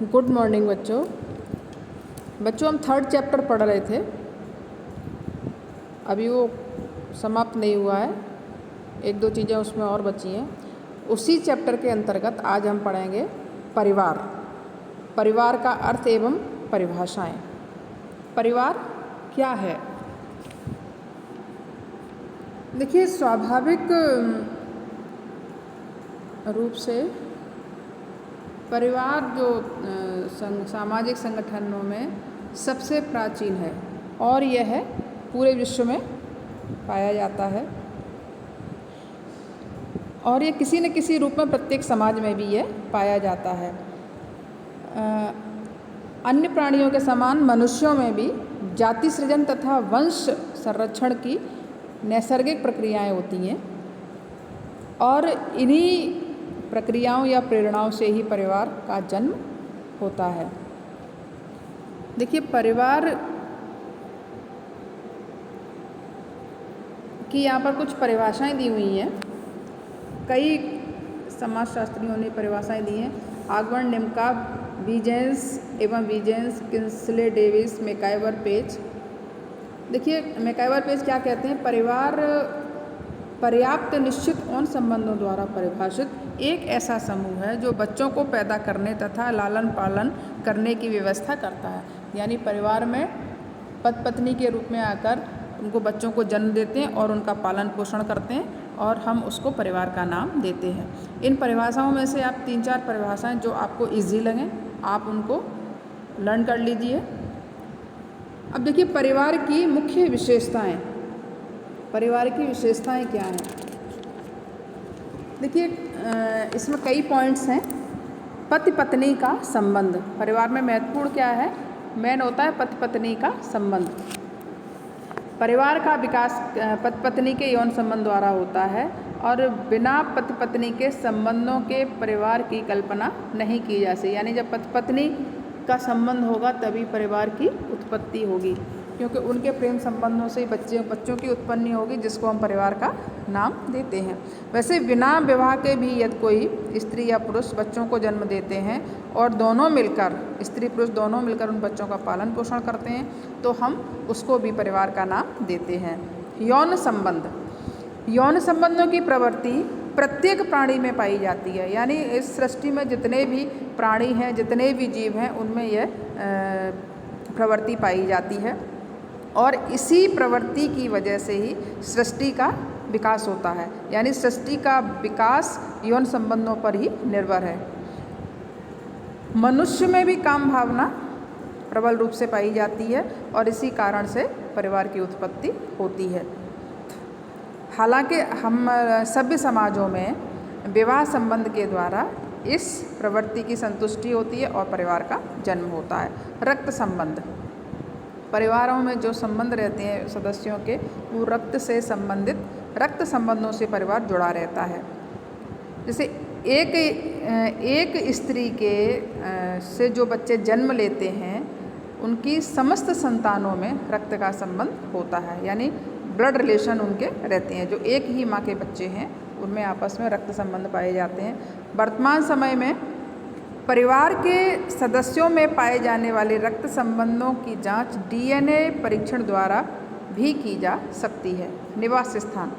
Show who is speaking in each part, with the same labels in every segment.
Speaker 1: Good morning बच्चों। हम third chapter पढ़ रहे थे, अभी वो समाप्त नहीं हुआ है, एक दो चीज़ें उसमें और बची हैं। उसी चैप्टर के अंतर्गत आज हम पढ़ेंगे परिवार, परिवार का अर्थ एवं परिभाषाएं। परिवार क्या है? देखिए, स्वाभाविक रूप से परिवार जो सामाजिक संगठनों में सबसे प्राचीन है और यह पूरे विश्व में पाया जाता है और ये किसी न किसी रूप में प्रत्येक समाज में भी यह पाया जाता है। अन्य प्राणियों के समान मनुष्यों में भी जाति सृजन तथा वंश संरक्षण की नैसर्गिक प्रक्रियाएं होती हैं और इन्हीं प्रक्रियाओं या प्रेरणाओं से ही परिवार का जन्म होता है। देखिए, परिवार की यहाँ पर कुछ परिभाषाएं दी हुई हैं। कई समाजशास्त्रियों ने परिभाषाएं दी हैं। आगमन निम्का, विजेंस एवं विजेंस, किंसले डेविस, मैकाइवर पेज। देखिए, मैकाइवर पेज क्या कहते हैं? परिवार पर्याप्त निश्चित उन संबंधों द्वारा परिभाषित एक ऐसा समूह है जो बच्चों को पैदा करने तथा लालन पालन करने की व्यवस्था करता है। यानी परिवार में पति पत्नी के रूप में आकर उनको बच्चों को जन्म देते हैं और उनका पालन पोषण करते हैं और हम उसको परिवार का नाम देते हैं। इन परिभाषाओं में से आप 3-4 परिभाषाएं जो आपको ईजी लगें आप उनको लर्न कर लीजिए। अब देखिए, परिवार की मुख्य विशेषताएं। परिवार की विशेषताएं क्या हैं? देखिए, इसमें कई पॉइंट्स हैं। पति पत्नी का संबंध परिवार में महत्वपूर्ण क्या है? मेन होता है पति पत्नी का संबंध। परिवार का विकास पति पत्नी के यौन संबंध द्वारा होता है और बिना पति पत्नी के संबंधों के परिवार की कल्पना नहीं की जा सकती। यानी जब पति पत्नी का संबंध होगा तभी परिवार की उत्पत्ति होगी, क्योंकि उनके प्रेम संबंधों से बच्चों की उत्पत्ति होगी, जिसको हम परिवार का नाम देते हैं। वैसे बिना विवाह के भी यदि कोई स्त्री या पुरुष बच्चों को जन्म देते हैं और दोनों मिलकर, स्त्री पुरुष दोनों मिलकर उन बच्चों का पालन पोषण करते हैं, तो हम उसको भी परिवार का नाम देते हैं। यौन संबंध, यौन संबंधों की प्रवृत्ति प्रत्येक प्राणी में पाई जाती है। यानी इस सृष्टि में जितने भी प्राणी हैं, जितने भी जीव हैं, उनमें यह प्रवृत्ति पाई जाती है और इसी प्रवृत्ति की वजह से ही सृष्टि का विकास होता है। यानी सृष्टि का विकास यौन संबंधों पर ही निर्भर है। मनुष्य में भी काम भावना प्रबल रूप से पाई जाती है और इसी कारण से परिवार की उत्पत्ति होती है। हालांकि हम सभ्य समाजों में विवाह संबंध के द्वारा इस प्रवृत्ति की संतुष्टि होती है और परिवार का जन्म होता है। रक्त संबंध, परिवारों में जो संबंध रहते हैं सदस्यों के, वो रक्त से संबंधित रक्त संबंधों से परिवार जुड़ा रहता है। जैसे एक स्त्री के से जो बच्चे जन्म लेते हैं उनकी समस्त संतानों में रक्त का संबंध होता है। यानी ब्लड रिलेशन उनके रहते हैं। जो एक ही माँ के बच्चे हैं उनमें आपस में रक्त संबंध पाए जाते हैं। वर्तमान समय में परिवार के सदस्यों में पाए जाने वाले रक्त संबंधों की जांच DNA परीक्षण द्वारा भी की जा सकती है। निवास स्थान,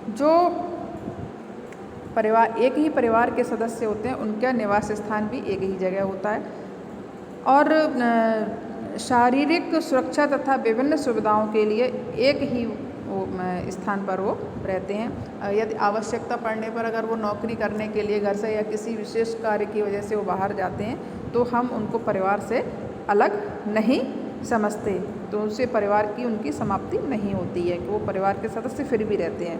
Speaker 1: जो परिवार एक ही परिवार के सदस्य होते हैं उनका निवास स्थान भी एक ही जगह होता है और शारीरिक सुरक्षा तथा विभिन्न सुविधाओं के लिए एक ही स्थान पर वो रहते हैं। यदि आवश्यकता पड़ने पर अगर वो नौकरी करने के लिए घर से या किसी विशेष कार्य की वजह से वो बाहर जाते हैं तो हम उनको परिवार से अलग नहीं समझते, तो उनसे परिवार की उनकी समाप्ति नहीं होती है कि वो परिवार के सदस्य फिर भी रहते हैं।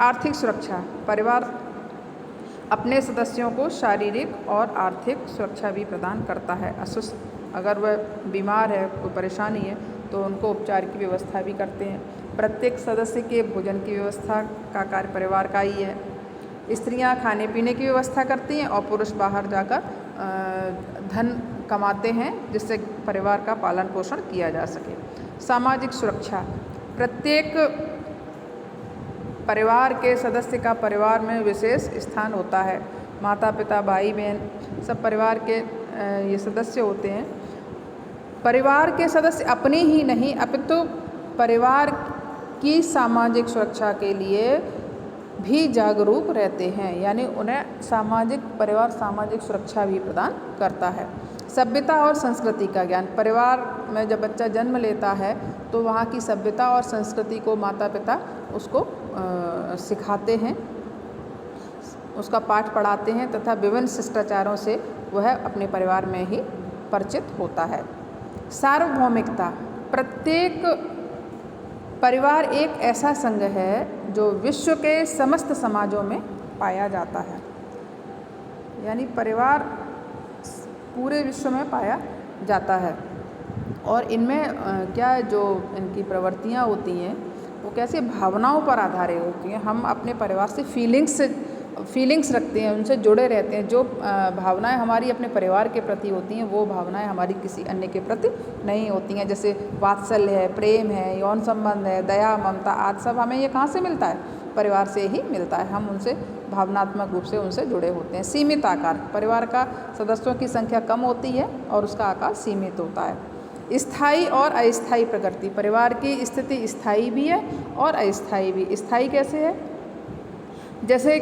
Speaker 1: आर्थिक सुरक्षा, परिवार अपने सदस्यों को शारीरिक और आर्थिक सुरक्षा भी प्रदान करता है। अस्वस्थ अगर वह बीमार है, कोई परेशानी है, तो उनको उपचार की व्यवस्था भी करते हैं। प्रत्येक सदस्य के भोजन की व्यवस्था का कार्य परिवार का ही है। स्त्रियां खाने पीने की व्यवस्था करती हैं और पुरुष बाहर जाकर धन कमाते हैं जिससे परिवार का पालन पोषण किया जा सके। सामाजिक सुरक्षा, प्रत्येक परिवार के सदस्य का परिवार में विशेष स्थान होता है। माता पिता, भाई बहन सब परिवार के ये सदस्य होते हैं, परिवार के सदस्य अपने ही नहीं अपितु परिवार की सामाजिक सुरक्षा के लिए भी जागरूक रहते हैं, यानी उन्हें परिवार सामाजिक सुरक्षा भी प्रदान करता है। सभ्यता और संस्कृति का ज्ञान, परिवार में जब बच्चा जन्म लेता है तो वहाँ की सभ्यता और संस्कृति को माता पिता उसको सिखाते हैं, उसका पाठ पढ़ाते हैं तथा विभिन्न शिष्टाचारों से वह अपने परिवार में ही परिचित होता है। सार्वभौमिकता, प्रत्येक परिवार एक ऐसा संघ है जो विश्व के समस्त समाजों में पाया जाता है, यानी परिवार पूरे विश्व में पाया जाता है। और इनमें क्या जो इनकी प्रवृत्तियाँ होती हैं वो कैसे भावनाओं पर आधारित होती हैं। हम अपने परिवार से फीलिंग्स रखते हैं, उनसे जुड़े रहते हैं। जो भावनाएं हमारी अपने परिवार के प्रति होती हैं वो भावनाएं हमारी किसी अन्य के प्रति नहीं होती हैं। जैसे वात्सल्य है, प्रेम है, यौन संबंध है, दया, ममता आदि सब हमें ये कहाँ से मिलता है? परिवार से ही मिलता है। हम उनसे भावनात्मक रूप से उनसे जुड़े होते हैं। सीमित आकार, परिवार का सदस्यों की संख्या कम होती है और उसका आकार सीमित होता है। स्थायी और अस्थायी प्रकृति, परिवार की स्थिति स्थायी भी है और अस्थायी भी। स्थायी कैसे है? जैसे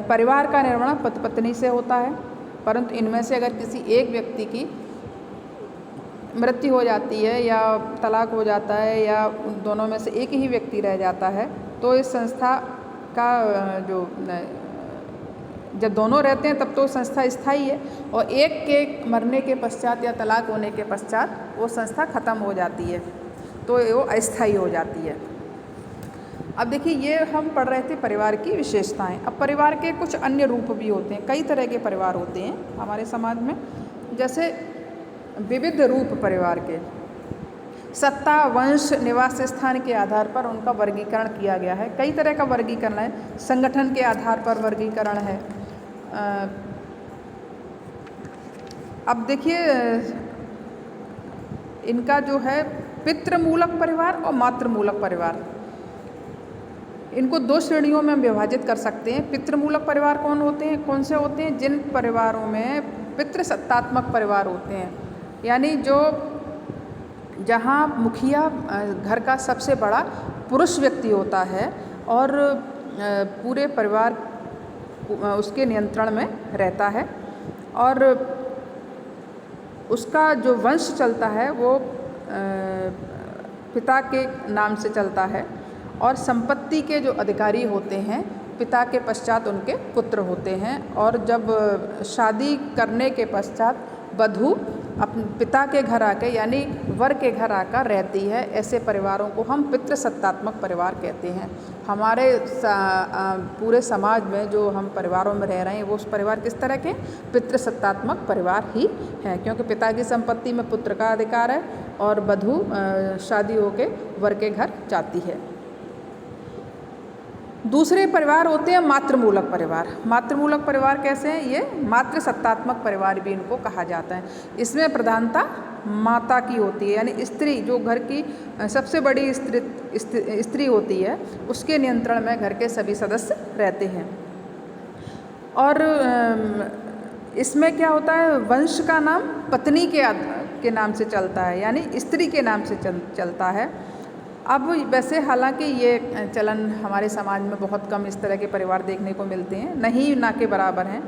Speaker 1: परिवार का निर्माण पति पत्नी से होता है, परंतु इनमें से अगर किसी एक व्यक्ति की मृत्यु हो जाती है या तलाक हो जाता है या उन दोनों में से एक ही व्यक्ति रह जाता है तो इस संस्था का जो जब दोनों रहते हैं तब तो संस्था स्थायी है, और एक के मरने के पश्चात या तलाक होने के पश्चात वो संस्था ख़त्म हो जाती है तो वो अस्थायी हो जाती है। अब देखिए, ये हम पढ़ रहे थे परिवार की विशेषताएं। अब परिवार के कुछ अन्य रूप भी होते हैं। कई तरह के परिवार होते हैं हमारे समाज में। जैसे विविध रूप परिवार के, सत्ता, वंश, निवास स्थान के आधार पर उनका वर्गीकरण किया गया है। कई तरह का वर्गीकरण है। संगठन के आधार पर वर्गीकरण है। अब देखिए, इनका जो है पितृमूलक परिवार और मातृमूलक परिवार, इनको दो श्रेणियों में हम विभाजित कर सकते हैं। पितृमूलक परिवार कौन से होते हैं? जिन परिवारों में पितृसत्तात्मक परिवार होते हैं, यानी जहाँ मुखिया घर का सबसे बड़ा पुरुष व्यक्ति होता है और पूरे परिवार उसके नियंत्रण में रहता है और उसका जो वंश चलता है वो पिता के नाम से चलता है और संपत्ति के जो अधिकारी होते हैं पिता के पश्चात उनके पुत्र होते हैं। और जब शादी करने के पश्चात वधू अपने पिता के घर आके यानी वर के घर आकर रहती है। ऐसे परिवारों को हम पितृसत्तात्मक परिवार कहते हैं। हमारे पूरे समाज में जो हम परिवारों में रह रहे हैं वो उस परिवार किस तरह के? पितृसत्तात्मक परिवार ही है, क्योंकि पिता की संपत्ति में पुत्र का अधिकार है और वधू शादी होके वर के घर जाती है। दूसरे परिवार होते हैं मातृमूलक परिवार। मातृमूलक परिवार कैसे हैं? ये मातृसत्तात्मक परिवार भी इनको कहा जाता है। इसमें प्रधानता माता की होती है, यानी स्त्री जो घर की सबसे बड़ी स्त्री होती है उसके नियंत्रण में घर के सभी सदस्य रहते हैं। और इसमें क्या होता है? वंश का नाम पत्नी के नाम से चलता है, यानी स्त्री के नाम से चलता है। अब वैसे हालांकि ये चलन हमारे समाज में बहुत कम इस तरह के परिवार देखने को मिलते हैं, नहीं ना के बराबर हैं,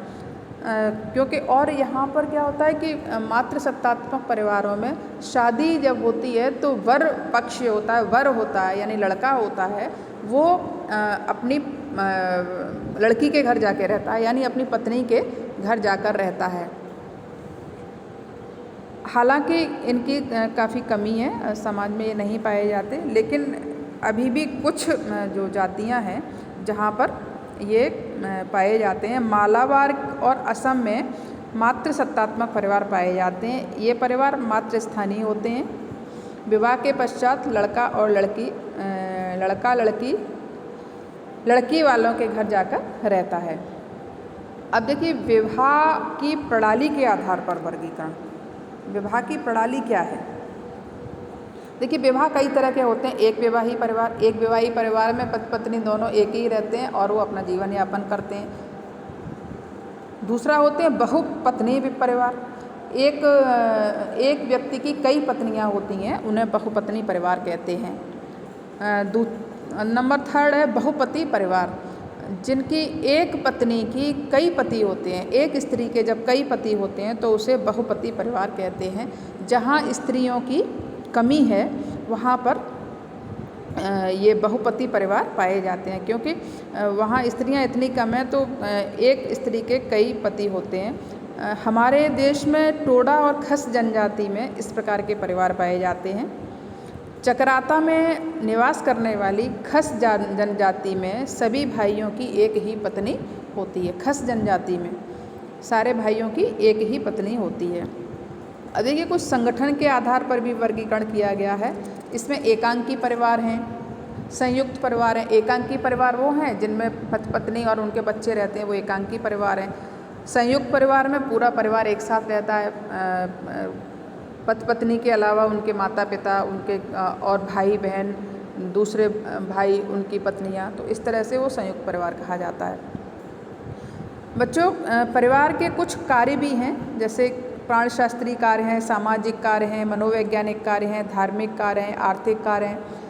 Speaker 1: क्योंकि और यहाँ पर क्या होता है कि मातृसत्तात्मक परिवारों में शादी जब होती है तो वर पक्ष होता है, वर होता है यानी लड़का होता है, वो अपनी लड़की के घर जाके रहता है, यानी अपनी पत्नी के घर जाकर रहता है। हालांकि इनकी काफ़ी कमी है, समाज में ये नहीं पाए जाते, लेकिन अभी भी कुछ जो जातियां हैं जहां पर ये पाए जाते हैं। मालाबार और असम में मातृसत्तात्मक परिवार पाए जाते हैं। ये परिवार मातृस्थानीय होते हैं। विवाह के पश्चात लड़का और लड़की लड़की वालों के घर जाकर रहता है। अब देखिए, विवाह की प्रणाली के आधार पर वर्गीकरण। विवाह की प्रणाली क्या है? देखिए, विवाह कई तरह के होते हैं। एक विवाही परिवार में पति पत्नी दोनों एक ही रहते हैं और वो अपना जीवन यापन करते हैं। दूसरा होते हैं बहुपत्नी परिवार। एक व्यक्ति की कई पत्नियां होती हैं, उन्हें बहुपत्नी परिवार कहते हैं। नंबर थर्ड है बहुपति परिवार, जिनकी एक पत्नी की कई पति होते हैं। एक स्त्री के जब कई पति होते हैं तो उसे बहुपति परिवार कहते हैं। जहाँ स्त्रियों की कमी है वहाँ पर ये बहुपति परिवार पाए जाते हैं, क्योंकि वहाँ स्त्रियाँ इतनी कम हैं तो एक स्त्री के कई पति होते हैं। हमारे देश में टोडा और खस जनजाति में इस प्रकार के परिवार पाए जाते हैं। चकराता में निवास करने वाली खस जनजाति में सभी भाइयों की एक ही पत्नी होती है। खस जनजाति में सारे भाइयों की एक ही पत्नी होती है। अब देखिए कुछ संगठन के आधार पर भी वर्गीकरण किया गया है। इसमें एकांकी परिवार हैं, संयुक्त परिवार हैं। एकांकी परिवार वो हैं जिनमें पत्नी और उनके बच्चे रहते हैं, वो एकांकी परिवार हैं। संयुक्त परिवार में पूरा परिवार एक साथ रहता है, पति पत्नी के अलावा उनके माता पिता, उनके और भाई बहन, दूसरे भाई, उनकी पत्नियां, तो इस तरह से वो संयुक्त परिवार कहा जाता है। बच्चों, परिवार के कुछ कार्य भी हैं, जैसे प्राणशास्त्रीय कार्य हैं, सामाजिक कार्य हैं, मनोवैज्ञानिक कार्य हैं, धार्मिक कार्य हैं, आर्थिक कार्य हैं।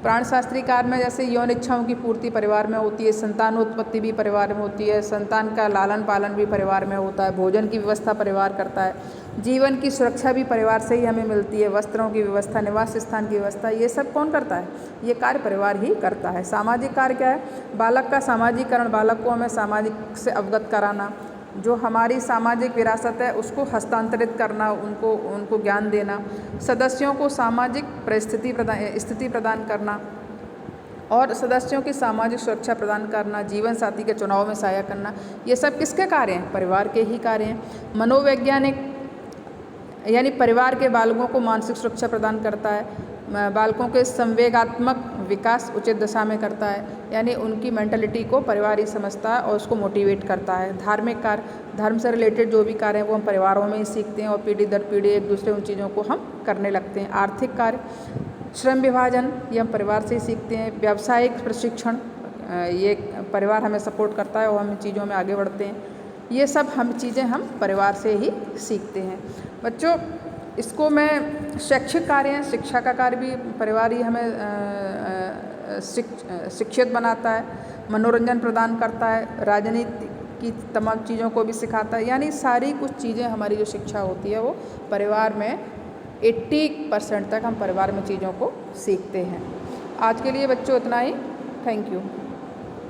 Speaker 1: प्राणशास्त्रीय कार्य में जैसे यौन इच्छाओं की पूर्ति परिवार में होती है, संतानोत्पत्ति भी परिवार में होती है, संतान का लालन पालन भी परिवार में होता है, भोजन की व्यवस्था परिवार करता है, जीवन की सुरक्षा भी परिवार से ही हमें मिलती है, वस्त्रों की व्यवस्था, निवास स्थान की व्यवस्था, ये सब कौन करता है? ये कार्य परिवार ही करता है। सामाजिक कार्य क्या है? बालक का सामाजिकरण, बालक को हमें सामाजिक से अवगत कराना, जो हमारी सामाजिक विरासत है उसको हस्तांतरित करना, उनको ज्ञान देना, सदस्यों को सामाजिक स्थिति प्रदान करना और सदस्यों की सामाजिक सुरक्षा प्रदान करना, जीवन साथी के चुनाव में सहायता करना, ये सब किसके कार्य हैं? परिवार के ही कार्य हैं। मनोवैज्ञानिक यानी परिवार के बालकों को मानसिक सुरक्षा प्रदान करता है, बालकों के संवेगात्मक विकास उचित दशा में करता है, यानी उनकी मेंटलिटी को परिवार ही समझता है और उसको मोटिवेट करता है। धार्मिक कार्य, धर्म से रिलेटेड जो भी कार्य हैं वो हम परिवारों में ही सीखते हैं और पीढ़ी दर पीढ़ी एक दूसरे उन चीज़ों को हम करने लगते हैं। आर्थिक कार्य, श्रम विभाजन, ये हम परिवार से ही सीखते हैं। व्यावसायिक प्रशिक्षण, ये परिवार हमें सपोर्ट करता है और हम इन चीज़ों में आगे बढ़ते हैं। ये सब चीज़ें हम परिवार से ही सीखते हैं। बच्चों, इसको मैं शैक्षिक कार्य हैं, शिक्षा का कार्य भी परिवार ही हमें शिक्षित बनाता है, मनोरंजन प्रदान करता है, राजनीति की तमाम चीज़ों को भी सिखाता है, यानी सारी कुछ चीज़ें हमारी जो शिक्षा होती है वो परिवार में 80% तक हम परिवार में चीज़ों को सीखते हैं। आज के लिए बच्चों इतना ही। Thank you.